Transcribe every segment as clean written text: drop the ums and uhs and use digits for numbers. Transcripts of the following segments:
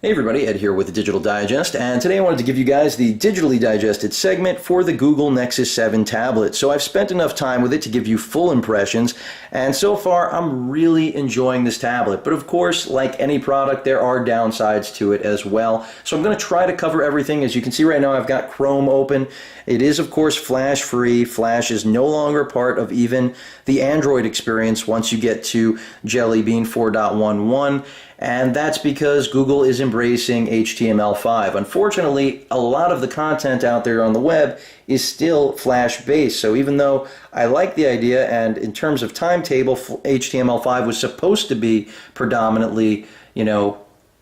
Hey everybody, Ed here with the Digital Digest, and today I wanted to give you guys the digitally digested segment for the Google Nexus 7 tablet. So I've spent enough time with it to give you full impressions, and so far I'm really enjoying this tablet. But of course, like any product, there are downsides to it as well. So I'm going to try to cover everything. As you can see right now, I've got Chrome open. It is of course Flash free. Flash is no longer part of even the Android experience once you get to Jelly Bean 4.11. And that's because Google is embracing HTML5. Unfortunately, a lot of the content out there on the web is still Flash-based. So even though I like the idea, and in terms of timetable, HTML5 was supposed to be predominantly,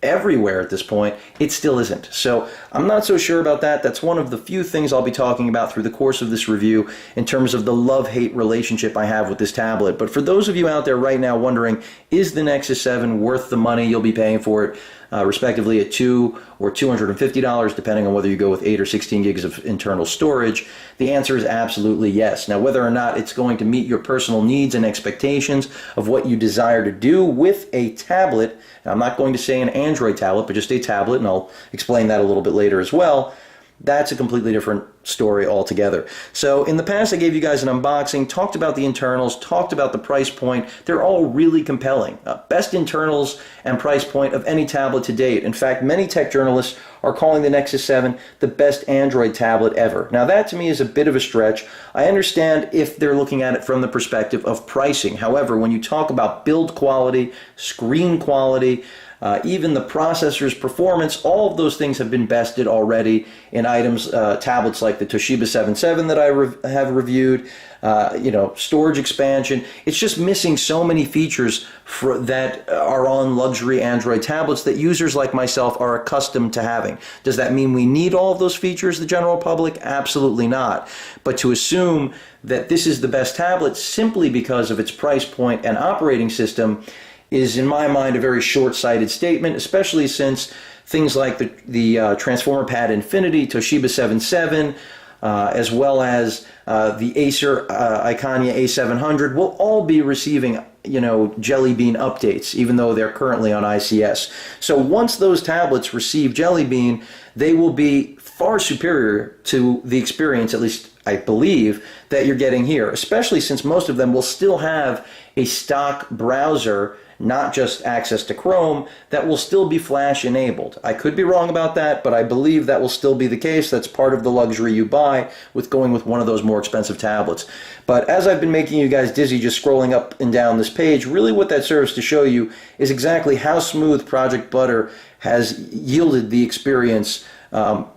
everywhere at this point, it still isn't. So I'm not so sure about that. That's one of the few things I'll be talking about through the course of this review in terms of the love-hate relationship I have with this tablet. But for those of you out there right now wondering, is the Nexus 7 worth the money you'll be paying for it, respectively at $200 or $250, depending on whether you go with 8 or 16 gigs of internal storage, the answer is absolutely yes. Now, whether or not it's going to meet your personal needs and expectations of what you desire to do with a tablet, I'm not going to say an Android tablet, but just a tablet, and I'll explain that a little bit later as well, that's a completely different story altogether. So in the past I gave you guys an unboxing, talked about the internals, talked about the price point. They're all really compelling. Best internals and price point of any tablet to date. In fact, many tech journalists are calling the Nexus 7 the best Android tablet ever. Now that to me is a bit of a stretch. I understand if they're looking at it from the perspective of pricing. However, when you talk about build quality, screen quality, even the processor's performance, all of those things have been bested already in items, tablets like the Toshiba 7.7 that I have reviewed, storage expansion. It's just missing so many features that are on luxury Android tablets that users like myself are accustomed to having. Does that mean we need all of those features, the general public? Absolutely not. But to assume that this is the best tablet simply because of its price point and operating system is, in my mind, a very short-sighted statement, especially since things like the Transformer Pad Infinity, Toshiba 7.7, as well as the Acer Iconia A700 will all be receiving, Jelly Bean updates, even though they're currently on ICS. So once those tablets receive Jelly Bean, they will be far superior to the experience, at least I believe, that you're getting here, especially since most of them will still have a stock browser, not just access to Chrome, that will still be Flash enabled. I could be wrong about that, but I believe that will still be the case. That's part of the luxury you buy with going with one of those more expensive tablets. But as I've been making you guys dizzy just scrolling up and down this page, really what that serves to show you is exactly how smooth Project Butter has yielded the experience, or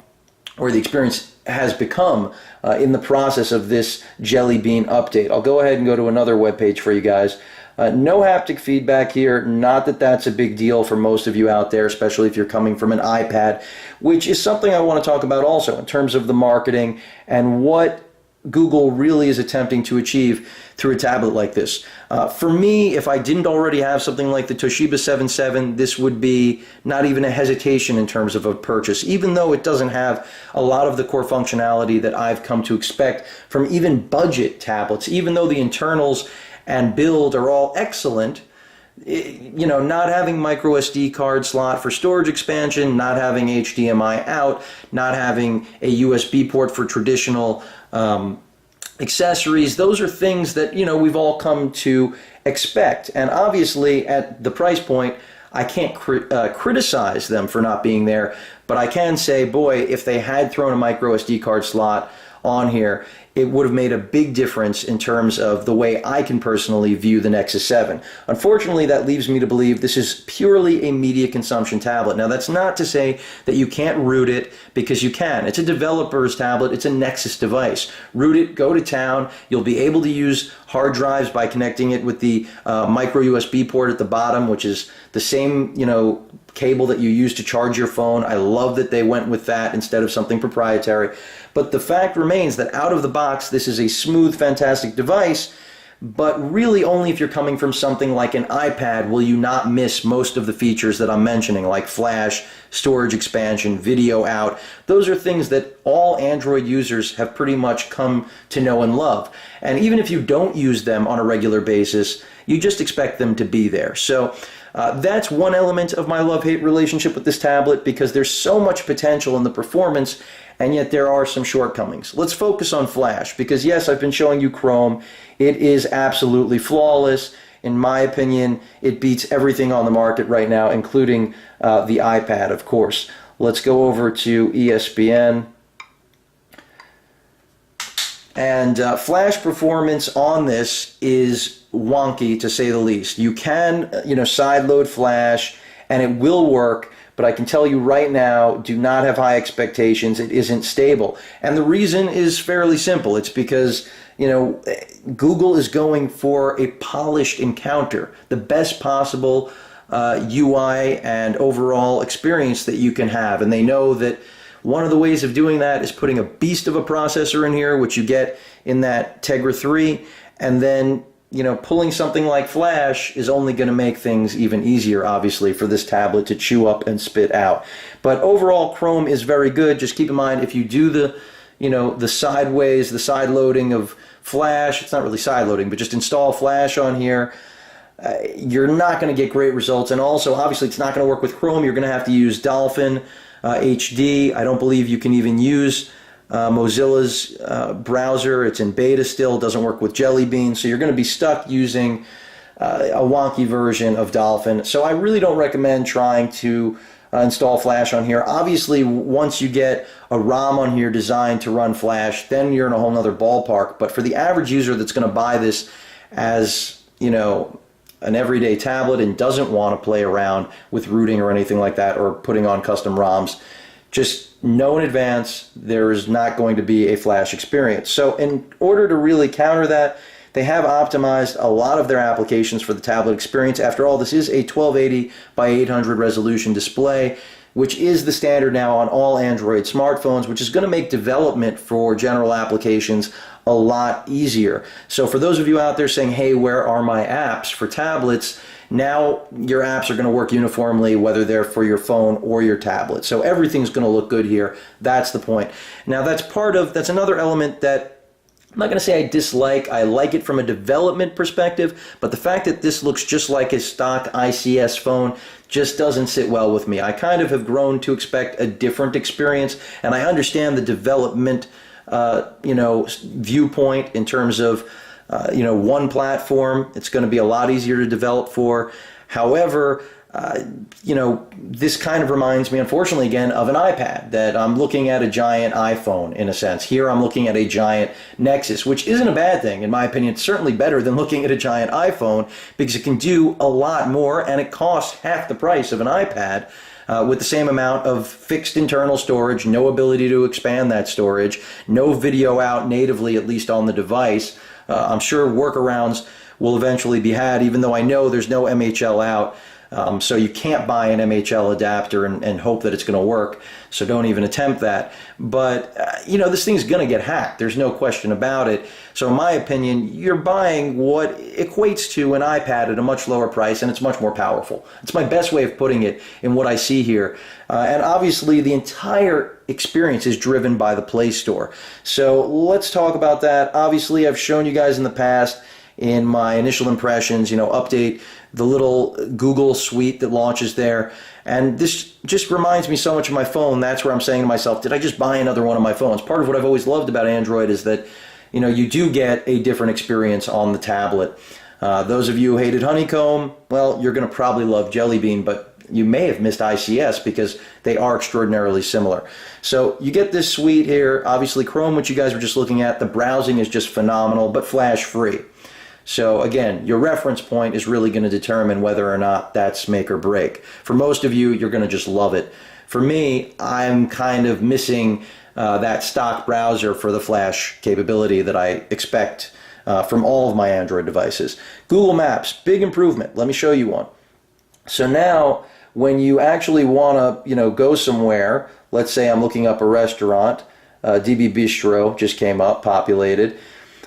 the experience has become in the process of this Jelly Bean update. I'll go ahead and go to another web page for you guys. No haptic feedback here, not that that's a big deal for most of you out there, especially if you're coming from an iPad, which is something I want to talk about also in terms of the marketing and what Google really is attempting to achieve through a tablet like this. For me, if I didn't already have something like the Toshiba 7.7, this would be not even a hesitation in terms of a purchase, even though it doesn't have a lot of the core functionality that I've come to expect from even budget tablets, even though the internals and build are all excellent. Not having micro SD card slot for storage expansion, not having HDMI out, not having a USB port for traditional accessories, those are things that we've all come to expect. And obviously at the price point, I can't criticize them for not being there, but I can say, boy, if they had thrown a micro SD card slot on here, it would have made a big difference in terms of the way I can personally view the Nexus 7. Unfortunately, that leaves me to believe this is purely a media consumption tablet. Now, that's not to say that you can't root it, because you can. It's a developer's tablet. It's a Nexus device. Root it, go to town. You'll be able to use hard drives by connecting it with the micro USB port at the bottom, which is the same, cable that you use to charge your phone. I love that they went with that instead of something proprietary. But the fact remains that out of the box, this is a smooth, fantastic device, but really only if you're coming from something like an iPad will you not miss most of the features that I'm mentioning, like Flash, storage expansion, video out. Those are things that all Android users have pretty much come to know and love. And even if you don't use them on a regular basis, you just expect them to be there. So That's one element of my love-hate relationship with this tablet, because there's so much potential in the performance, and yet there are some shortcomings. Let's focus on Flash, because yes, I've been showing you Chrome. It is absolutely flawless. In my opinion, it beats everything on the market right now, including the iPad, of course. Let's go over to ESPN. And Flash performance on this is wonky, to say the least. You can, sideload Flash, and it will work, but I can tell you right now, do not have high expectations. It isn't stable. And the reason is fairly simple. It's because, Google is going for a polished encounter, the best possible UI and overall experience that you can have. And they know that one of the ways of doing that is putting a beast of a processor in here, which you get in that Tegra 3, and then pulling something like Flash is only going to make things even easier, obviously, for this tablet to chew up and spit out. But overall, Chrome is very good. Just keep in mind, if you do the sideways, the side loading of Flash, it's not really side loading, but just install Flash on here, you're not going to get great results. And also, obviously, it's not going to work with Chrome. You're going to have to use Dolphin HD. I don't believe you can even use Mozilla's browser. It's in beta still. It doesn't work with Jelly Bean. So you're going to be stuck using a wonky version of Dolphin. So I really don't recommend trying to install Flash on here. Obviously, once you get a ROM on here designed to run Flash, then you're in a whole nother ballpark. But for the average user that's going to buy this as, an everyday tablet and doesn't want to play around with rooting or anything like that, or putting on custom ROMs, just know in advance there is not going to be a Flash experience. So in order to really counter that, they have optimized a lot of their applications for the tablet experience. After all, this is a 1280 by 800 resolution display, which is the standard now on all Android smartphones, which is going to make development for general applications a lot easier. So for those of you out there saying, hey, where are my apps for tablets? Now your apps are going to work uniformly, whether they're for your phone or your tablet. So everything's going to look good here. That's the point. Now that's another element that I'm not going to say I dislike. I like it from a development perspective, but the fact that this looks just like a stock ICS phone just doesn't sit well with me. I kind of have grown to expect a different experience, and I understand the development viewpoint in terms of one platform. It's going to be a lot easier to develop for. However, this kind of reminds me, unfortunately, again, of an iPad, that I'm looking at a giant iPhone in a sense. Here I'm looking at a giant Nexus, which isn't a bad thing. In my opinion, it's certainly better than looking at a giant iPhone, because it can do a lot more and it costs half the price of an iPad. With the same amount of fixed internal storage, no ability to expand that storage, no video out natively, at least on the device. I'm sure workarounds will eventually be had, even though I know there's no MHL out. So you can't buy an MHL adapter and hope that it's going to work. So don't even attempt that. But, this thing's going to get hacked. There's no question about it. So in my opinion, you're buying what equates to an iPad at a much lower price, and it's much more powerful. It's my best way of putting it in what I see here. And obviously, the entire experience is driven by the Play Store. So let's talk about that. Obviously, I've shown you guys in the past, in my initial impressions, update the little Google suite that launches there. And this just reminds me so much of my phone. That's where I'm saying to myself, did I just buy another one of my phones? Part of what I've always loved about Android is that, you do get a different experience on the tablet. Those of you who hated Honeycomb, well, you're going to probably love Jelly Bean, but you may have missed ICS because they are extraordinarily similar. So you get this suite here. Obviously, Chrome, which you guys were just looking at, the browsing is just phenomenal, but Flash free. So again, your reference point is really going to determine whether or not that's make or break. For most of you, you're going to just love it. For me, I'm kind of missing that stock browser for the Flash capability that I expect from all of my Android devices. Google Maps, big improvement. Let me show you one. So now, when you actually want to, go somewhere, let's say I'm looking up a restaurant, DB Bistro just came up, populated.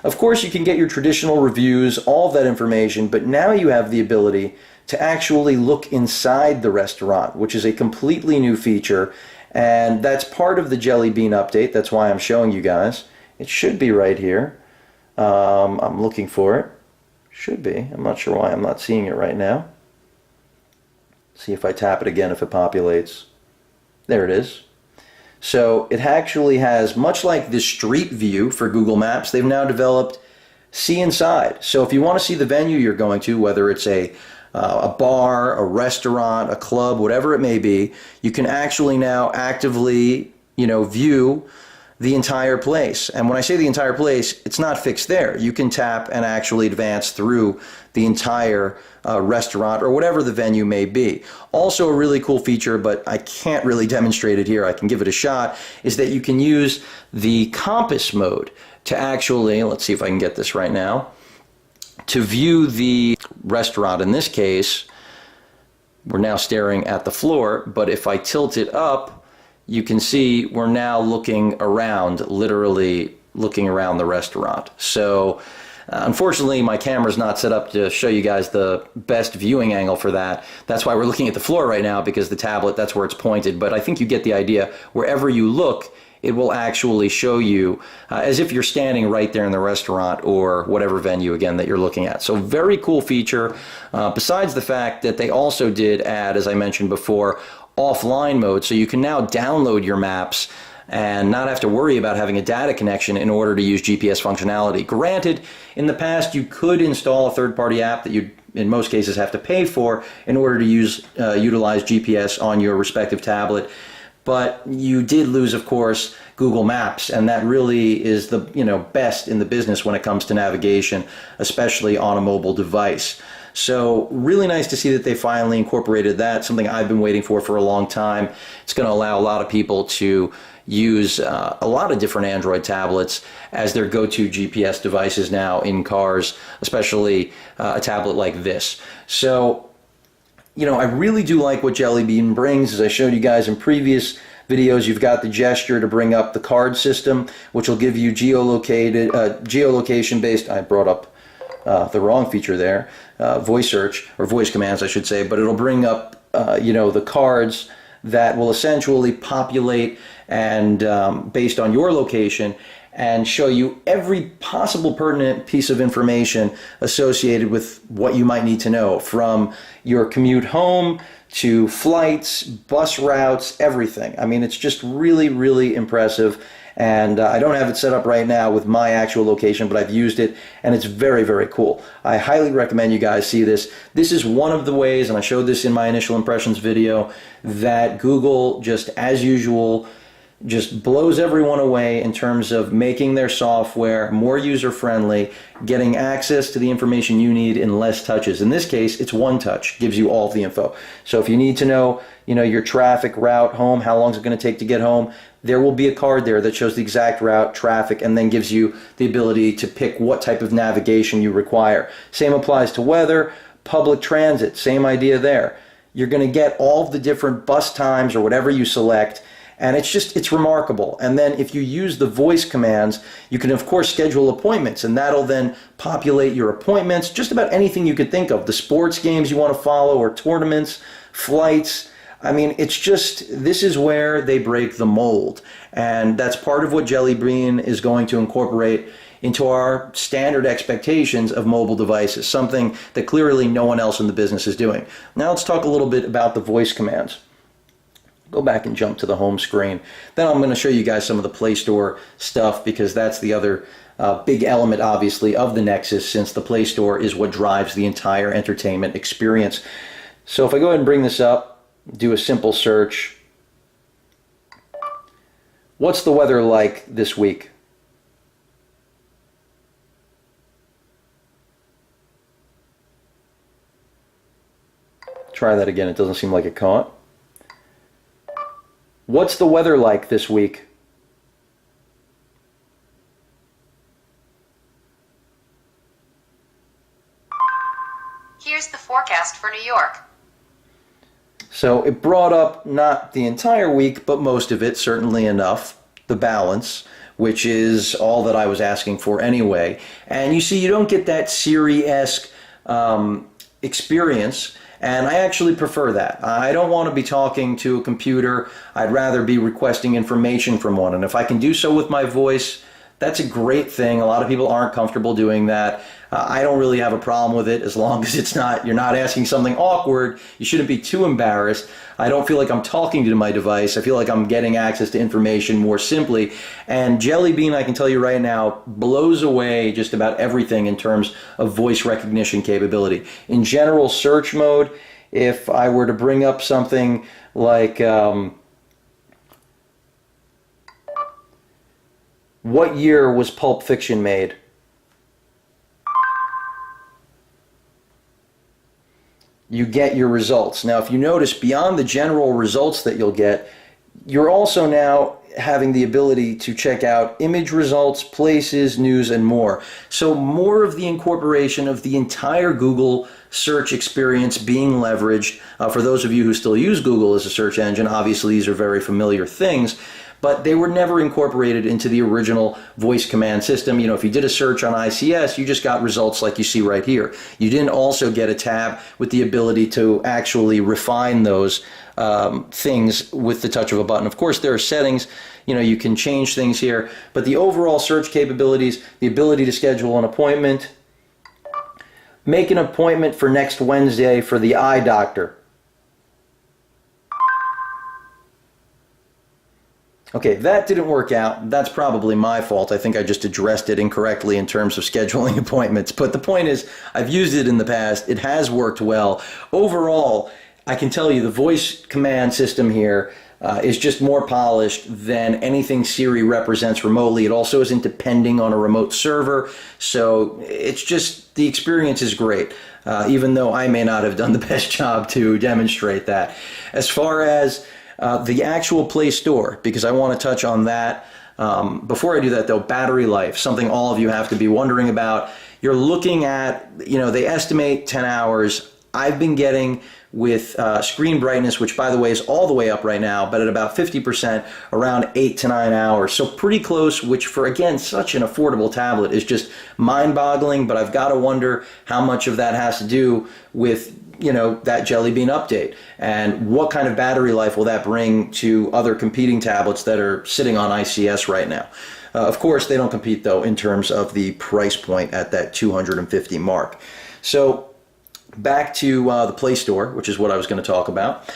Of course, you can get your traditional reviews, all of that information, but now you have the ability to actually look inside the restaurant, which is a completely new feature, and that's part of the Jelly Bean update. That's why I'm showing you guys. It should be right here. I'm looking for it. Should be. I'm not sure why I'm not seeing it right now. See if I tap it again if it populates. There it is. So it actually has, much like the street view for Google Maps, they've now developed see inside. So if you want to see the venue you're going to, whether it's a bar, a restaurant, a club, whatever it may be, you can actually now actively, view the entire place. And when I say the entire place, it's not fixed there. You can tap and actually advance through the entire restaurant or whatever the venue may be. Also a really cool feature, but I can't really demonstrate it here, I can give it a shot, is that you can use the compass mode to actually, let's see if I can get this right now, to view the restaurant. In this case, we're now staring at the floor, but if I tilt it up, you can see we're now looking around, literally looking around the restaurant. So unfortunately, my camera's not set up to show you guys the best viewing angle for that. That's why we're looking at the floor right now, because the tablet, that's where it's pointed. But I think you get the idea. Wherever you look, it will actually show you as if you're standing right there in the restaurant or whatever venue, again, that you're looking at. So very cool feature, besides the fact that they also did add, as I mentioned before, offline mode, so you can now download your maps and not have to worry about having a data connection in order to use GPS functionality. Granted, in the past you could install a third-party app that you'd in most cases have to pay for in order to utilize GPS on your respective tablet, but you did lose, of course, Google Maps, and that really is the best in the business when it comes to navigation, especially on a mobile device. So really nice to see that they finally incorporated that, something I've been waiting for a long time. It's going to allow a lot of people to use a lot of different Android tablets as their go-to GPS devices now in cars, especially a tablet like this. So, I really do like what Jelly Bean brings. As I showed you guys in previous videos, you've got the gesture to bring up the card system, which will give you geolocation-based, I brought up the wrong feature there, voice search, or voice commands I should say, but it'll bring up the cards that will essentially populate and based on your location and show you every possible pertinent piece of information associated with what you might need to know, from your commute home to flights, bus routes, everything. I mean, it's just really, really impressive. And I don't have it set up right now with my actual location, but I've used it, and it's very, very cool. I highly recommend you guys see this. This is one of the ways, and I showed this in my initial impressions video, that Google, just as usual, just blows everyone away in terms of making their software more user-friendly, getting access to the information you need in less touches. In this case, it's one touch, gives you all of the info. So if you need to know, your traffic route home, how long is it going to take to get home, there will be a card there that shows the exact route, traffic, and then gives you the ability to pick what type of navigation you require. Same applies to weather, public transit, same idea there. You're going to get all of the different bus times or whatever you select, and it's remarkable. And then if you use the voice commands, you can of course schedule appointments, and that'll then populate your appointments, just about anything you could think of, the sports games you want to follow or tournaments, flights. I mean, this is where they break the mold, and that's part of what Jelly Bean is going to incorporate into our standard expectations of mobile devices, something that clearly no one else in the business is doing. Now let's talk a little bit about the voice commands. Go back and jump to the home screen. Then I'm going to show you guys some of the Play Store stuff, because that's the other big element, obviously, of the Nexus, since the Play Store is what drives the entire entertainment experience. So if I go ahead and bring this up, do a simple search. What's the weather like this week? Try that again. It doesn't seem like it caught. What's the weather like this week? Here's the forecast for New York. So it brought up not the entire week, but most of it, certainly enough, the balance, which is all that I was asking for anyway. And you see, you don't get that Siri-esque experience, and I actually prefer that. I don't want to be talking to a computer. I'd rather be requesting information from one, and if I can do so with my voice, That's a great thing. A lot of people aren't comfortable doing that. I don't really have a problem with it as long as you're not asking something awkward. You shouldn't be too embarrassed. I don't feel like I'm talking to my device. I feel like I'm getting access to information more simply. And Jelly Bean, I can tell you right now, blows away just about everything in terms of voice recognition capability. In general search mode, if I were to bring up something like what year was Pulp Fiction made? You get your results. Now, if you notice, beyond the general results that you'll get, you're also now having the ability to check out image results, places, news, and more. So more of the incorporation of the entire Google search experience being leveraged. For those of you who still use Google as a search engine, obviously these are very familiar things, but they were never incorporated into the original voice command system. You know, if you did a search on ICS, you just got results like you see right here. You didn't also get a tab with the ability to actually refine those things with the touch of a button. Of course, there are settings, you know, you can change things here, but the overall search capabilities, the ability to schedule an appointment, make an appointment for next Wednesday for the eye doctor. Okay, that didn't work out. That's probably my fault. I think I just addressed it incorrectly in terms of scheduling appointments. But the point is, I've used it in the past. It has worked well. Overall, I can tell you the voice command system here is just more polished than anything Siri represents remotely. It also isn't depending on a remote server. So it's just, the experience is great, even though I may not have done the best job to demonstrate that. As far as the actual Play Store, because I want to touch on that. Before I do that though, battery life, something all of you have to be wondering about. You're looking at, you know, they estimate 10 hours. I've been getting with screen brightness, which by the way is all the way up right now, but at about 50%, around 8 to 9 hours. So pretty close, which for, again, such an affordable tablet is just mind-boggling, but I've got to wonder how much of that has to do with, you know, that Jelly Bean update, and what kind of battery life will that bring to other competing tablets that are sitting on ICS right now. Of course, they don't compete though in terms of the price point at that 250 mark. So back to the Play Store, which is what I was going to talk about.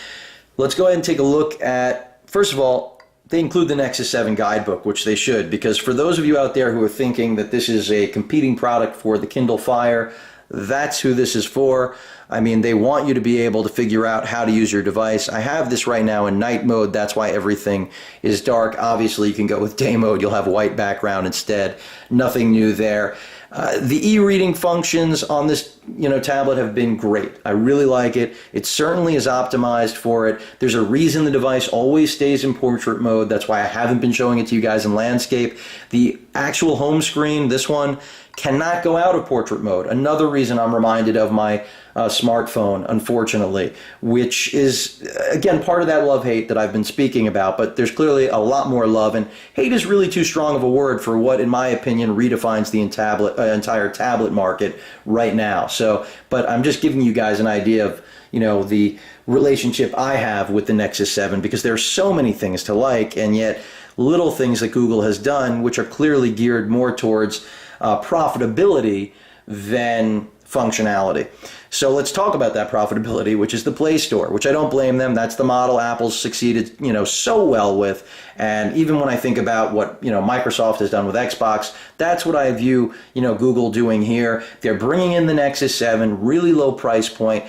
Let's go ahead and take a look at, first of all, they include the Nexus 7 guidebook, which they should, because for those of you out there who are thinking that this is a competing product for the Kindle Fire, that's who this is for. I mean, they want you to be able to figure out how to use your device. I have this right now in night mode. That's why everything is dark. Obviously, you can go with day mode. You'll have white background instead. Nothing new there. The e-reading functions on this, you know, tablet have been great. I really like it. It certainly is optimized for it. There's a reason the device always stays in portrait mode. That's why I haven't been showing it to you guys in landscape. The actual home screen, this one, cannot go out of portrait mode. Another reason I'm reminded of my smartphone, unfortunately, which is, again, part of that love-hate that I've been speaking about, but there's clearly a lot more love, and hate is really too strong of a word for what, in my opinion, redefines the entire tablet market right now. So, but I'm just giving you guys an idea of, you know, the relationship I have with the Nexus 7, because there are so many things to like, and yet little things that Google has done, which are clearly geared more towards profitability than functionality. So let's talk about that profitability, which is the Play Store, which I don't blame them. That's the model Apple's succeeded, you know, so well with. And even when I think about what, you know, Microsoft has done with Xbox, that's what I view, you know, Google doing here. They're bringing in the Nexus 7, really low price point.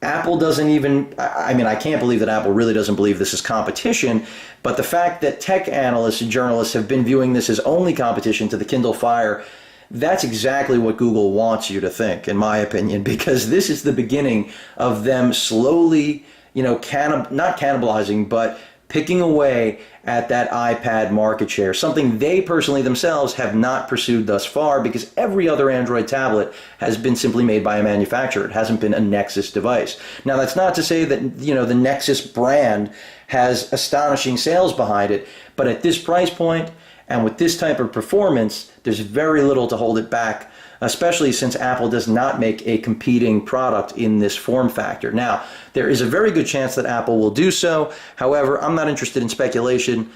Apple doesn't even, I mean, I can't believe that Apple really doesn't believe this is competition, but the fact that tech analysts and journalists have been viewing this as only competition to the Kindle Fire, that's exactly what Google wants you to think, in my opinion, because this is the beginning of them slowly, you know, not cannibalizing, but picking away at that iPad market share, something they personally themselves have not pursued thus far, because every other Android tablet has been simply made by a manufacturer. It hasn't been a Nexus device. Now, that's not to say that, you know, the Nexus brand has astonishing sales behind it, but at this price point and with this type of performance, there's very little to hold it back especially since Apple does not make a competing product in this form factor. Now, there is a very good chance that Apple will do so. However, I'm not interested in speculation.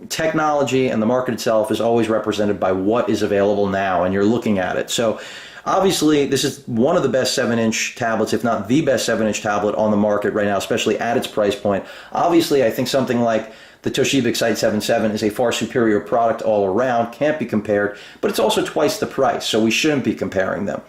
Technology and the market itself is always represented by what is available now, and you're looking at it. So obviously, this is one of the best 7-inch tablets, if not the best 7-inch tablet on the market right now, especially at its price point. Obviously, I think something like the Toshiba Excite 7.7 is a far superior product all around, can't be compared, but it's also twice the price, so we shouldn't be comparing them.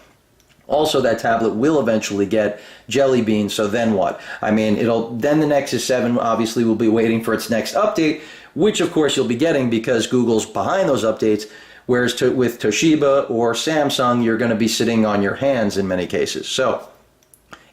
Also, that tablet will eventually get Jelly Bean, so then what? I mean, then the Nexus 7 obviously will be waiting for its next update, which of course you'll be getting because Google's behind those updates, whereas with Toshiba or Samsung, you're going to be sitting on your hands in many cases. So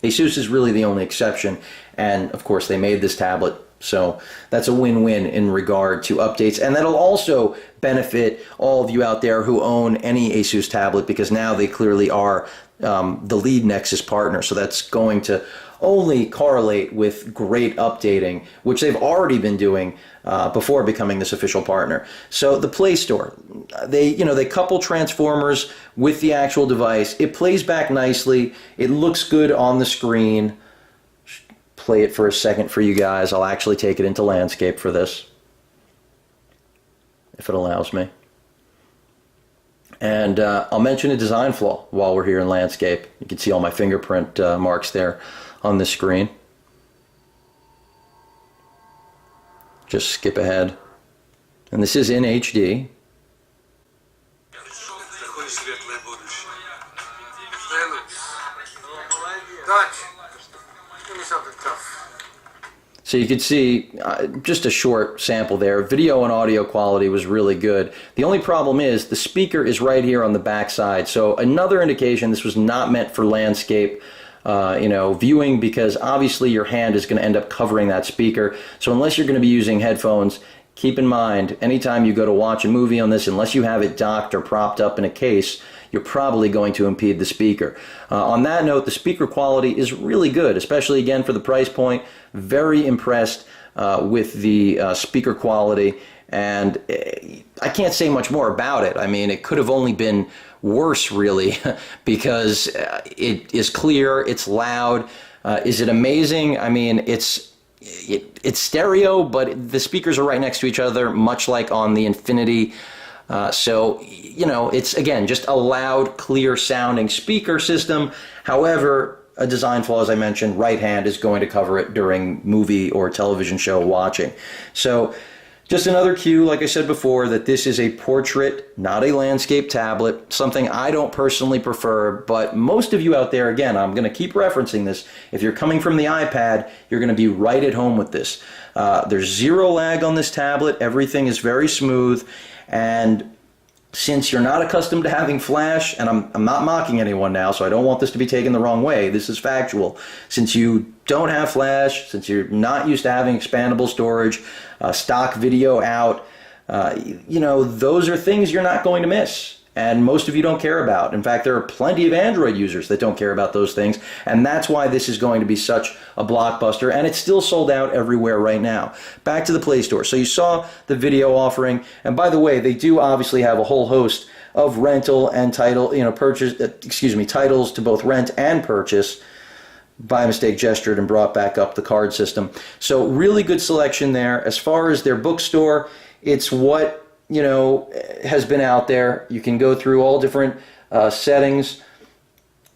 Asus is really the only exception, and of course they made this tablet, so that's a win-win in regard to updates, and that'll also benefit all of you out there who own any Asus tablet, because now they clearly are the lead Nexus partner, so that's going to only correlate with great updating, which they've already been doing before becoming this official partner. So the Play Store, they couple transformers with the actual device. It plays back nicely. It looks good on the screen. Play it for a second for you guys. I'll actually take it into landscape for this, if it allows me. And I'll mention a design flaw while we're here in landscape. You can see all my fingerprint marks there on the screen. Just skip ahead. And this is in HD. So you can see just a short sample there. Video and audio quality was really good. The only problem is the speaker is right here on the back side. So another indication this was not meant for landscape viewing, because obviously your hand is going to end up covering that speaker. So unless you're going to be using headphones, keep in mind, anytime you go to watch a movie on this, unless you have it docked or propped up in a case, you're probably going to impede the speaker. On that note, the speaker quality is really good, especially again for the price point. Very impressed with the speaker quality, and I can't say much more about it. I mean, it could have only been worse, really, because it is clear, it's loud. Is it amazing? I mean, it's stereo, but the speakers are right next to each other, much like on the Infinity. So, it's, again, just a loud, clear sounding speaker system. However, a design flaw, as I mentioned, right hand is going to cover it during movie or television show watching. So, just another cue, like I said before, that this is a portrait, not a landscape tablet, something I don't personally prefer, but most of you out there, again, I'm going to keep referencing this. If you're coming from the iPad, you're going to be right at home with this. There's zero lag on this tablet. Everything is very smooth, and since you're not accustomed to having flash, and I'm not mocking anyone now, so I don't want this to be taken the wrong way, this is factual. Since you don't have flash, since you're not used to having expandable storage, stock video out, those are things you're not going to miss. And most of you don't care about. In fact, there are plenty of Android users that don't care about those things, and that's why this is going to be such a blockbuster, and it's still sold out everywhere right now. Back to the Play Store. So you saw the video offering, and by the way, they do obviously have a whole host of rental and titles to both rent and purchase. By mistake gestured and brought back up the card system. So really good selection there. As far as their bookstore, it's what has been out there. You can go through all different settings,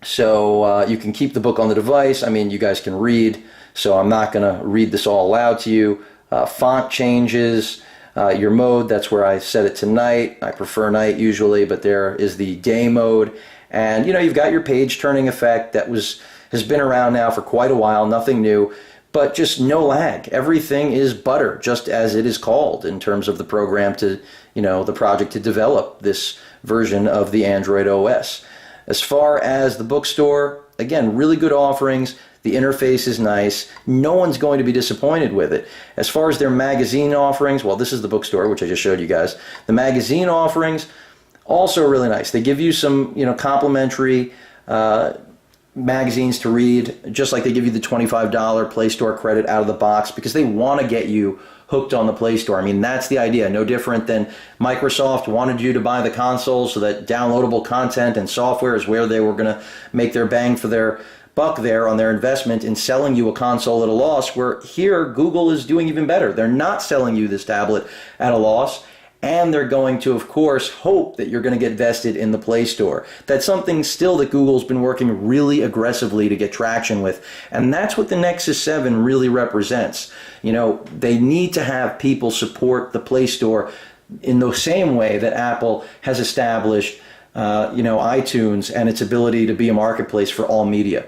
so you can keep the book on the device. I mean, you guys can read, so I'm not going to read this all aloud to you. Font changes, your mode, that's where I set it to night. I prefer night usually, but there is the day mode, and you've got your page turning effect that has been around now for quite a while, nothing new. But just no lag. Everything is butter, just as it is called in terms of the program to, the project to develop this version of the Android OS. As far as the bookstore, again, really good offerings. The interface is nice. No one's going to be disappointed with it. As far as their magazine offerings, well, this is the bookstore, which I just showed you guys. The magazine offerings, also really nice. They give you some, complimentary magazines to read, just like they give you the $25 Play Store credit out of the box, because they want to get you hooked on the Play Store. I mean, that's the idea. No different than Microsoft wanted you to buy the console so that downloadable content and software is where they were going to make their bang for their buck there on their investment in selling you a console at a loss, where here Google is doing even better. They're not selling you this tablet at a loss, and they're going to, of course, hope that you're going to get vested in the Play Store. That's something still that Google's been working really aggressively to get traction with, and that's what the Nexus 7 really represents. You know, they need to have people support the Play Store in the same way that Apple has established, iTunes and its ability to be a marketplace for all media.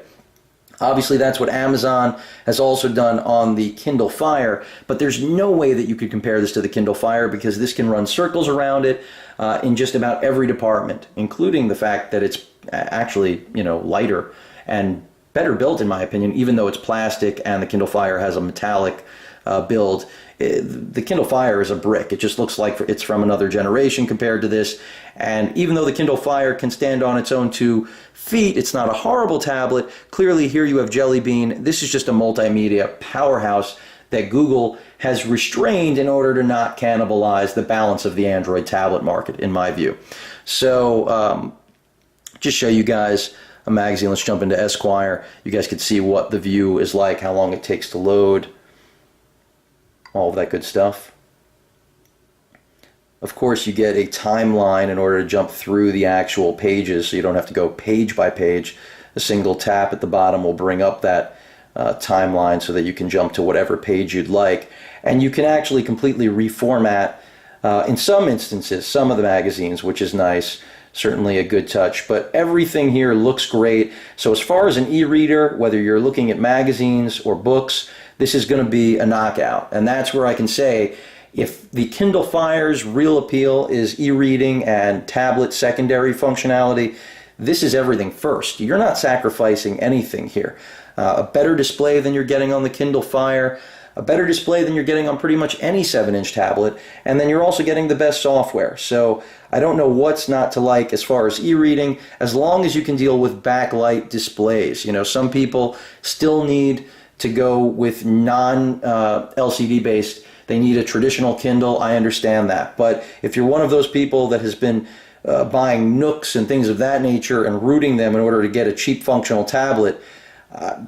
Obviously, that's what Amazon has also done on the Kindle Fire, but there's no way that you could compare this to the Kindle Fire, because this can run circles around it in just about every department, including the fact that it's actually, lighter and better built, in my opinion, even though it's plastic and the Kindle Fire has a metallic build. The Kindle Fire is a brick. It just looks like it's from another generation compared to this. And even though the Kindle Fire can stand on its own 2 feet, it's not a horrible tablet. Clearly, here you have Jelly Bean. This is just a multimedia powerhouse that Google has restrained in order to not cannibalize the balance of the Android tablet market, in my view. So, just show you guys a magazine. Let's jump into Esquire. You guys can see what the view is like, how long it takes to load, all of that good stuff. Of course, you get a timeline in order to jump through the actual pages, so you don't have to go page by page. A single tap at the bottom will bring up that timeline so that you can jump to whatever page you'd like. And you can actually completely reformat, in some instances, some of the magazines, which is nice. Certainly a good touch, but everything here looks great. So as far as an e-reader, whether you're looking at magazines or books, this is going to be a knockout. And that's where I can say, if the Kindle Fire's real appeal is e-reading and tablet secondary functionality, this is everything first. You're not sacrificing anything here. A better display than you're getting on the Kindle Fire, a better display than you're getting on pretty much any 7-inch tablet, and then you're also getting the best software. So I don't know what's not to like as far as e-reading, as long as you can deal with backlight displays. Some people still need to go with non-LCD based. They need a traditional Kindle. I understand that. But if you're one of those people that has been buying Nooks and things of that nature and rooting them in order to get a cheap functional tablet,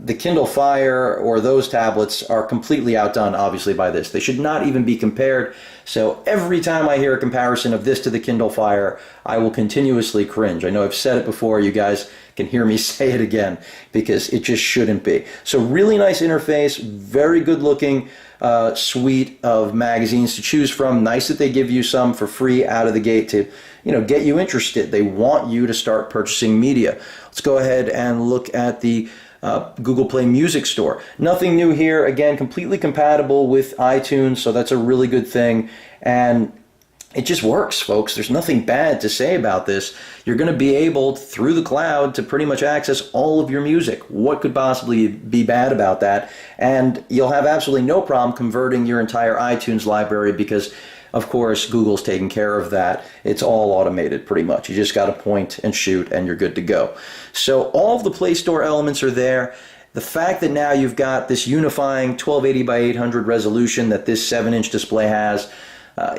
the Kindle Fire or those tablets are completely outdone, obviously, by this. They should not even be compared. So every time I hear a comparison of this to the Kindle Fire, I will continuously cringe. I know I've said it before. You guys can hear me say it again, because it just shouldn't be. So really nice interface, very good looking suite of magazines to choose from. Nice that they give you some for free out of the gate to get you interested. They want you to start purchasing media. Let's go ahead and look at the Google Play Music Store. Nothing new here. Again, completely compatible with iTunes, so that's a really good thing. And it just works, folks. There's nothing bad to say about this. You're going to be able, through the cloud, to pretty much access all of your music. What could possibly be bad about that? And you'll have absolutely no problem converting your entire iTunes library, because of course, Google's taking care of that. It's all automated pretty much. You just got to point and shoot and you're good to go. So all of the Play Store elements are there. The fact that now you've got this unifying 1280 by 800 resolution that this 7-inch display has,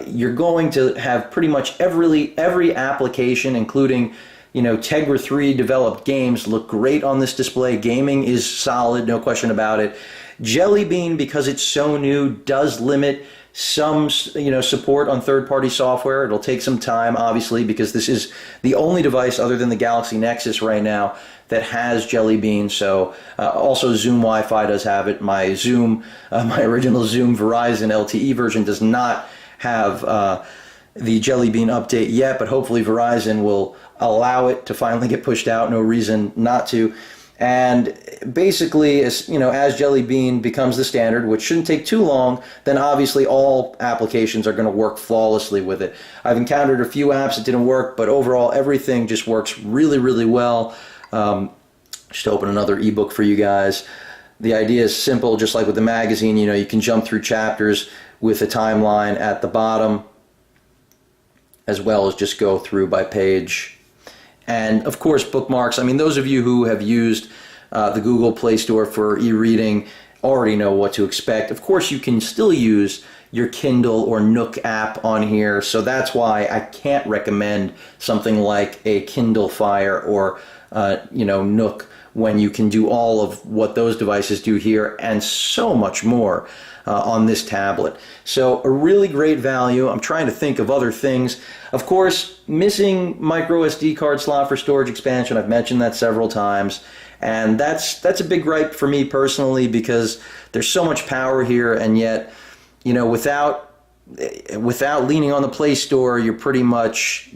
you're going to have pretty much every application, including Tegra 3 developed games, look great on this display. Gaming is solid, no question about it. Jelly Bean, because it's so new, does limit some support on third-party software. It'll take some time, obviously, because this is the only device other than the Galaxy Nexus right now that has Jelly Bean. So also Zoom Wi-Fi does have it. My original Zoom Verizon LTE version does not have the Jelly Bean update yet, but hopefully Verizon will allow it to finally get pushed out. No reason not to. And basically, as Jelly Bean becomes the standard, which shouldn't take too long, then obviously all applications are going to work flawlessly with it. I've encountered a few apps that didn't work, but overall everything just works really, really well. Just open another ebook for you guys. The idea is simple, just like with the magazine. You can jump through chapters with a timeline at the bottom, as well as just go through by page. And of course, bookmarks. I mean, those of you who have used the Google Play Store for e-reading already know what to expect. Of course, you can still use your Kindle or Nook app on here, so that's why I can't recommend something like a Kindle Fire or Nook, when you can do all of what those devices do here and so much more on this tablet. So a really great value. I'm trying to think of other things. Of course, missing micro SD card slot for storage expansion. I've mentioned that several times. And that's a big gripe for me personally, because there's so much power here, and yet, without leaning on the Play Store, you're pretty much,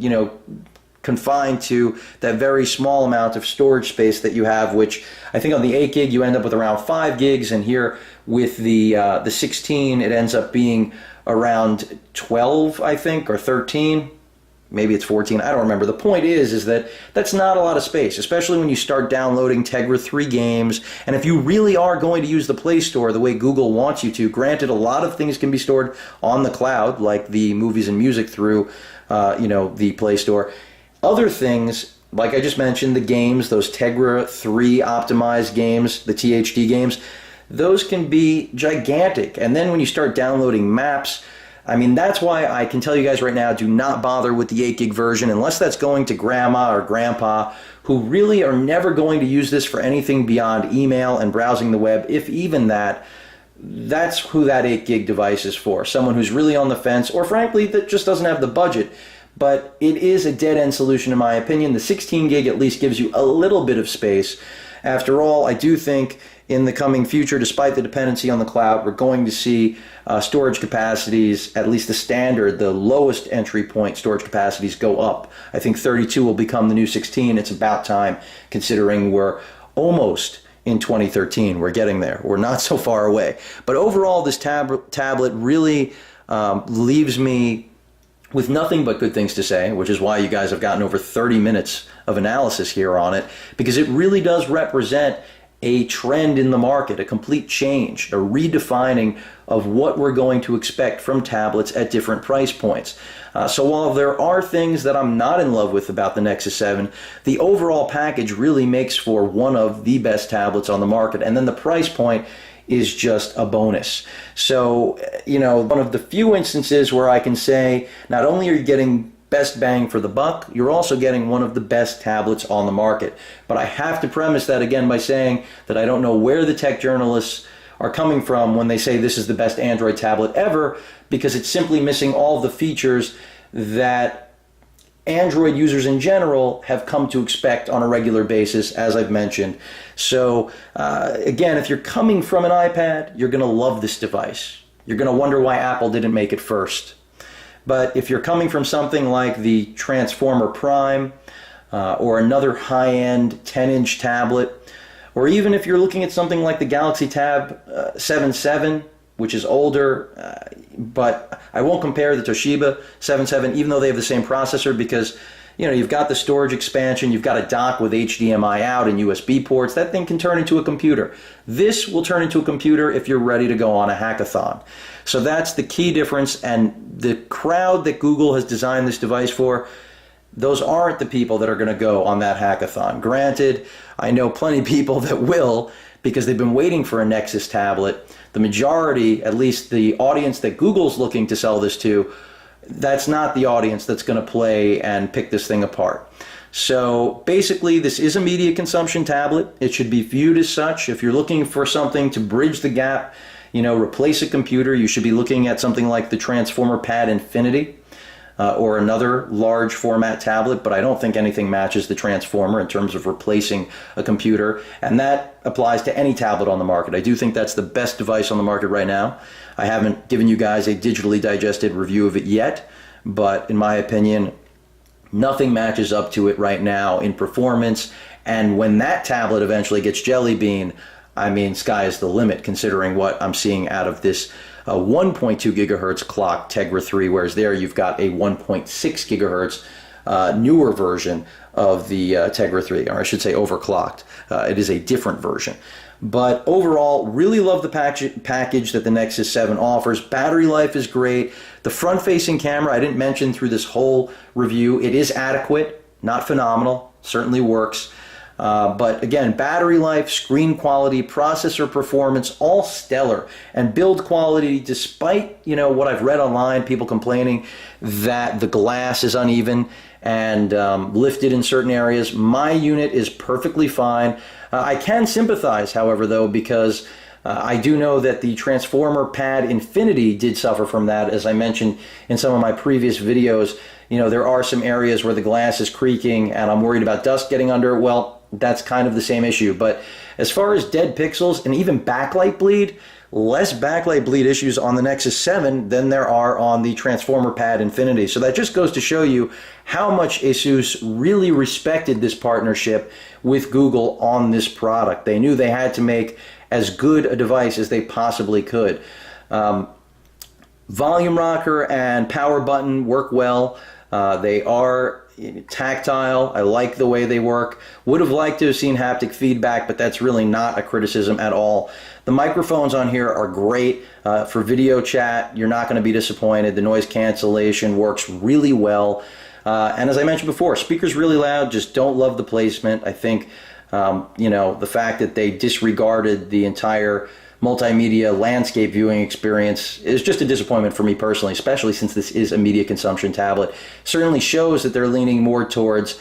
confined to that very small amount of storage space that you have, which I think on the 8 gig you end up with around 5 gigs, and here with the 16 it ends up being around 12, I think, or 13. Maybe it's 14, I don't remember. The point is that that's not a lot of space, especially when you start downloading Tegra 3 games. And if you really are going to use the Play Store the way Google wants you to, granted, a lot of things can be stored on the cloud, like the movies and music through, the Play Store. Other things, like I just mentioned, the games, those Tegra 3 optimized games, the THD games, those can be gigantic. And then when you start downloading maps, that's why I can tell you guys right now, do not bother with the 8 gig version unless that's going to grandma or grandpa, who really are never going to use this for anything beyond email and browsing the web, if even that. That's who that 8 gig device is for. Someone who's really on the fence, or frankly, that just doesn't have the budget. But it is a dead-end solution in my opinion. The 16 gig at least gives you a little bit of space. After all, I do think in the coming future, despite the dependency on the cloud, we're going to see storage capacities, at least the standard, the lowest entry point storage capacities, go up. I think 32 will become the new 16. It's about time, considering we're almost in 2013. We're getting there. We're not so far away. But overall, this tablet really leaves me with nothing but good things to say, which is why you guys have gotten over 30 minutes of analysis here on it, because it really does represent a trend in the market, a complete change, a redefining of what we're going to expect from tablets at different price points. So while there are things that I'm not in love with about the Nexus 7, the overall package really makes for one of the best tablets on the market, and then the price point is just a bonus. So, one of the few instances where I can say not only are you getting best bang for the buck, you're also getting one of the best tablets on the market. But I have to premise that again by saying that I don't know where the tech journalists are coming from when they say this is the best Android tablet ever, because it's simply missing all the features that Android users in general have come to expect on a regular basis, as I've mentioned. So again, if you're coming from an iPad, you're going to love this device. You're going to wonder why Apple didn't make it first. But if you're coming from something like the Transformer Prime or another high-end 10-inch tablet, or even if you're looking at something like the Galaxy Tab 7.7, which is older, but I won't compare the Toshiba 7.7, even though they have the same processor, because you've got the storage expansion, you've got a dock with HDMI out and USB ports. That thing can turn into a computer. This will turn into a computer if you're ready to go on a hackathon. So that's the key difference, and the crowd that Google has designed this device for, those aren't the people that are going to go on that hackathon. Granted, I know plenty of people that will, because they've been waiting for a Nexus tablet. The majority, at least the audience that Google's looking to sell this to, that's not the audience that's going to play and pick this thing apart. So basically, this is a media consumption tablet. It should be viewed as such. If you're looking for something to bridge the gap, replace a computer, you should be looking at something like the Transformer Pad Infinity or another large format tablet, but I don't think anything matches the Transformer in terms of replacing a computer, and that applies to any tablet on the market. I do think that's the best device on the market right now. I haven't given you guys a digitally digested review of it yet, but in my opinion, nothing matches up to it right now in performance, and when that tablet eventually gets Jelly Bean, sky is the limit, considering what I'm seeing out of this 1.2 gigahertz clock Tegra 3, whereas there you've got a 1.6 gigahertz newer version of the Tegra 3, or I should say overclocked. It is a different version. But overall, really love the package that the Nexus 7 offers. Battery life is great. The front-facing camera, I didn't mention through this whole review, it is adequate, not phenomenal, certainly works. But again, battery life, screen quality, processor performance, all stellar. And build quality, despite, what I've read online, people complaining that the glass is uneven and lifted in certain areas, my unit is perfectly fine. I can sympathize, however, though, because I do know that the transformer pad Infinity did suffer from that. As I mentioned in some of my previous videos, there are some areas where the glass is creaking and I'm worried about dust getting under it. Well, that's kind of the same issue. But as far as dead pixels and even backlight bleed, less backlight bleed issues on the Nexus 7 than there are on the transformer pad Infinity. So that just goes to show you how much ASUS really respected this partnership with Google on this product. They knew they had to make as good a device as they possibly could. Volume rocker and power button work well. They are tactile. I like the way they work. Would have liked to have seen haptic feedback, but that's really not a criticism at all. The microphones on here are great. For video chat, you're not going to be disappointed. The noise cancellation works really well. And as I mentioned before, speakers really loud, just don't love the placement. I think the fact that they disregarded the entire multimedia landscape viewing experience is just a disappointment for me personally, especially since this is a media consumption tablet. Certainly shows that they're leaning more towards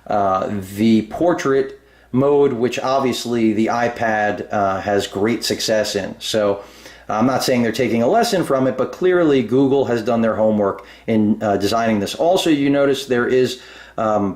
the portrait mode, which obviously the iPad has great success in. So I'm not saying they're taking a lesson from it, but clearly Google has done their homework in designing this. Also, you notice there is a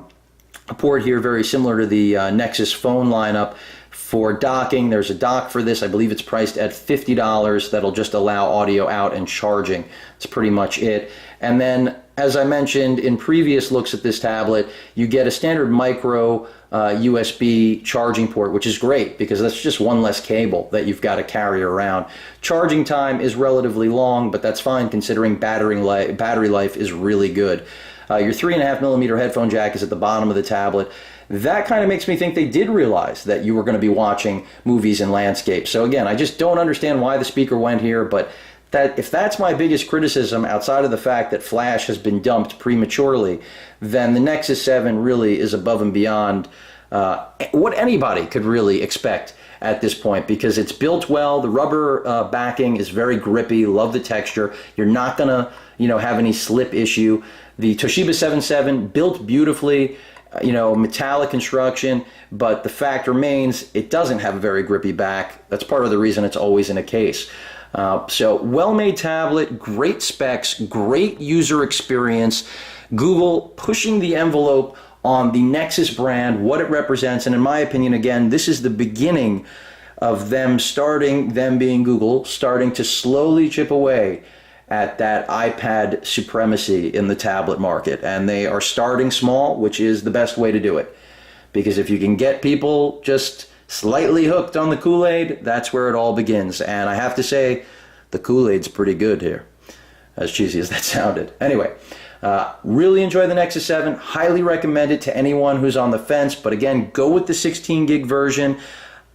port here very similar to the Nexus phone lineup for docking. There's a dock for this. I believe it's priced at $50. That'll just allow audio out and charging. That's pretty much it. And then, as I mentioned in previous looks at this tablet, you get a standard micro USB charging port, which is great because that's just one less cable that you've got to carry around. Charging time is relatively long, but that's fine considering battery life is really good. Your 3.5mm headphone jack is at the bottom of the tablet. That kind of makes me think they did realize that you were going to be watching movies in landscape. So again, I just don't understand why the speaker went here, but if that's my biggest criticism outside of the fact that Flash has been dumped prematurely, then the Nexus 7 really is above and beyond what anybody could really expect at this point, because it's built well. The rubber backing is very grippy. Love the texture. You're not gonna have any slip issue. The Toshiba 7.7 built beautifully, metallic construction, but the fact remains it doesn't have a very grippy back. That's part of the reason it's always in a case. So well-made tablet, great specs, great user experience. Google pushing the envelope on the Nexus brand, what it represents, and in my opinion, again, this is the beginning of them being Google, starting to slowly chip away at that iPad supremacy in the tablet market. And they are starting small, which is the best way to do it. Because if you can get people just slightly hooked on the Kool-Aid, that's where it all begins. And I have to say, the Kool-Aid's pretty good here, as cheesy as that sounded. Anyway, really enjoy the Nexus 7. Highly recommend it to anyone who's on the fence. But again, go with the 16 gig version.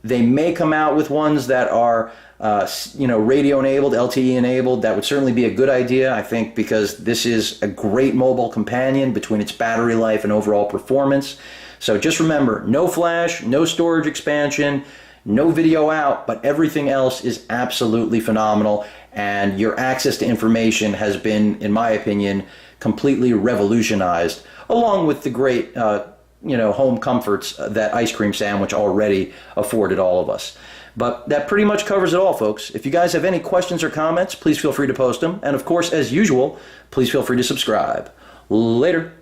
They may come out with ones that are radio enabled, LTE enabled. That would certainly be a good idea, I think, because this is a great mobile companion between its battery life and overall performance. So just remember, no flash, no storage expansion, no video out, but everything else is absolutely phenomenal. And your access to information has been, in my opinion, completely revolutionized, along with the great home comforts that Ice Cream Sandwich already afforded all of us. But that pretty much covers it all, folks. If you guys have any questions or comments, please feel free to post them. And of course, as usual, please feel free to subscribe. Later.